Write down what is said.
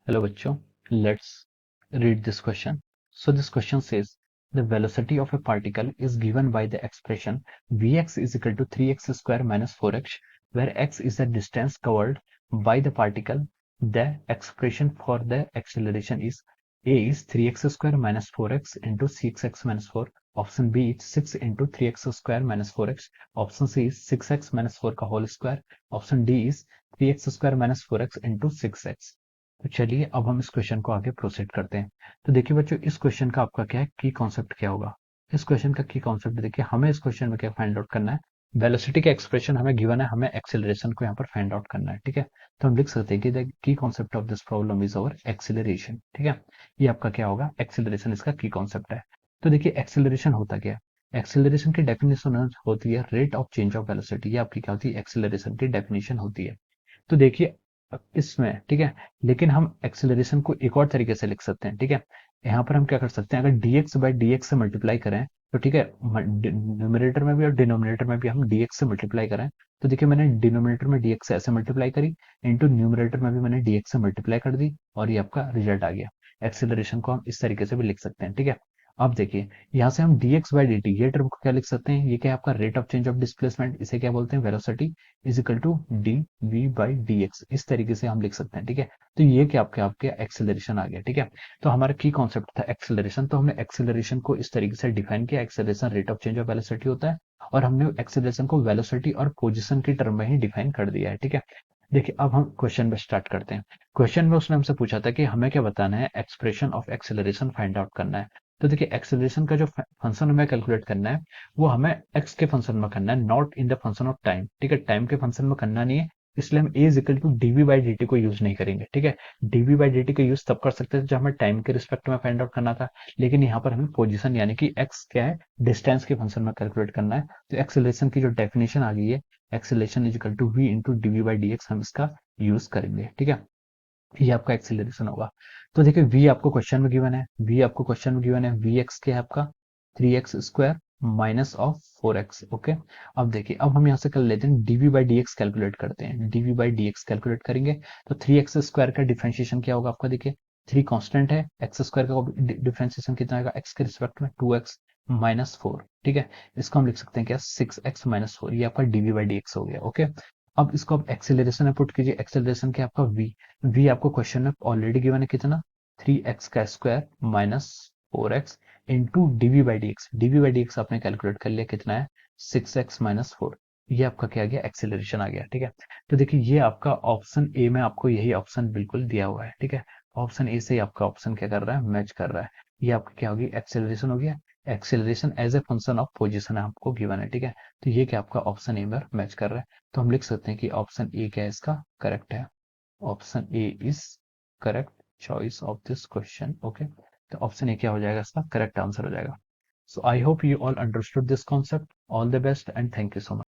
Hello बच्चों, let's read this question. So this question says the velocity of a particle is given by the expression Vx is equal to 3x square minus 4x, where x is the distance covered by the particle. The expression for the acceleration is A is 3x square minus 4x into 6x minus 4. Option B is 6 into 3x square minus 4x. Option C is 6x minus 4 का whole square. Option D is 3x square minus 4x into 6x. तो चलिए अब हम इस question को आगे proceed करते हैं। तो देखिए बच्चों, इस क्वेश्चन का आपका क्या है, की कॉन्सेप्ट क्या होगा। इस क्वेश्चन का की कॉन्सेप्ट देखिए, हमें इस क्वेश्चन में क्या फाइंड आउट करना है। वेलोसिटी का एक्सप्रेशन हमें गिवन है, हमें एक्सेलरेशन को यहाँ पर फाइंड आउट करना है। ठीक है, तो हम लिख सकते हैं कि the key concept of this problem is our acceleration. ठीक है, ये आपका क्या होगा, एक्सेलरेशन इसका की कॉन्सेप्ट है। तो देखिए एक्सेलरेशन होता क्या है। एक्सेलरेशन की डेफिनेशन होती है rate of change of velocity. ये आपकी क्या होती है, एक्सेलरेशन की डेफिनेशन होती है। तो देखिए इसमें, ठीक है, लेकिन हम एक्सेलरेशन को एक और तरीके से लिख सकते हैं। ठीक है, यहाँ पर हम क्या कर सकते हैं, अगर dx बाई डी से मल्टीप्लाई करें तो ठीक है, न्यूमरेटर में भी और डिनोमिनेटर में भी हम dx से मल्टीप्लाई करें। तो देखिए मैंने डिनोमिनेटर में dx से ऐसे मल्टीप्लाई करी, इंटू न्यूमरेटर में भी मैंने dx से मल्टीप्लाई कर दी, और ये आपका रिजल्ट आ गया। एक्सेलरेशन को हम इस तरीके से भी लिख सकते हैं। ठीक है, अब देखिए यहाँ से हम dx बाई dt ये टर्म को क्या लिख सकते हैं, ये क्या है आपका rate of change of displacement, इसे क्या बोलते हैं, velocity is equal to d v by d x. इस तरीके से हम लिख सकते हैं। ठीक है, तो ये क्या आपके आपके एक्सेलरेशन आ गया। ठीक है, तो हमारा की कॉन्सेप्ट था एक्सेलरेशन, तो हमने एक्सेलरेशन को इस तरीके से डिफाइन किया। Acceleration rate of change of velocity होता है, और हमने एक्सेलरेशन को वेलोसिटी और पोजिशन की टर्म में ही डिफाइन कर दिया है। ठीक है, देखिए अब हम क्वेश्चन में स्टार्ट करते हैं। क्वेश्चन में उसने हमसे पूछा था कि हमें क्या बताना है, expression of acceleration find out करना है। तो देखिए एक्सेलरेशन का जो फंक्शन हमें कैलकुलेट करना है, वो हमें एक्स के फंक्शन में करना है, not in the function of time. ठीक है, टाइम के फंक्शन में करना नहीं है, इसलिए हम A is equal to dv by d t को यूज नहीं करेंगे। ठीक है, डीवी बाई डी टी का यूज तब कर सकते थे जब हमें टाइम के रिस्पेक्ट में फाइंड आउट करना था, लेकिन यहाँ पर हमें पोजीशन यानी कि एक्स क्या है, डिस्टेंस के फंक्शन में कैलकुलेट करना है। तो एक्सेलरेशन की जो डेफिनेशन आ गई है, acceleration is equal to v into d v by d x, हम इसका यूज करेंगे। ठीक है, ये आपका एक्सेलरेशन होगा। तो देखिए v आपको क्वेश्चन में गिवन है, v आपको क्वेश्चन में गिवन है, vx क्या है आपका 3x square minus of 4x। Okay, अब देखिए अब हम यहाँ से कर लेते हैं dv बाई डी कैलकुलेट करते हैं। dv बाई डी कैलकुलेट करेंगे तो 3x स्क्वायर का डिफरेंशिएशन क्या होगा आपका, देखिए 3 कांस्टेंट है, x स्क्वायर का डिफरेंशिएशन कितना आएगा x के रिस्पेक्ट में 2x माइनस 4। ठीक है, इसको हम लिख सकते हैं क्या 6x माइनस 4, ये आपका dv बाई डी हो गया। ओके, अब इसको आप एक्सेलरेशन में पुट कीजिए। एक्सेलरेशन क्या आपका v आपको क्वेश्चन में ऑलरेडी गिवन है कितना, 3x का square minus 4x into d v by d x. D v by d x आपने कैलकुलेट कर लिया, कितना है 6x माइनस 4। ये आपका क्या आ गया, एक्सेलरेशन आ गया। ठीक है, तो देखिए ये आपका ऑप्शन ए में आपको यही ऑप्शन बिल्कुल दिया हुआ है। ठीक है, ऑप्शन ए से ही आपका ऑप्शन क्या कर रहा है, मैच कर रहा है। ये आपका क्या होगी, एक्सेलरेशन हो गया। Acceleration as a function of position आपको गिवन है। ठीक है, तो ये क्या आपका ऑप्शन ए में मैच कर रहा है। तो हम लिख सकते हैं कि ऑप्शन ए क्या है, इसका करेक्ट है। Option A is correct choice of this question. Okay, तो ऑप्शन ए क्या हो जाएगा, इसका करेक्ट आंसर हो जाएगा। So I hope you all understood this concept. All the best and thank you so much.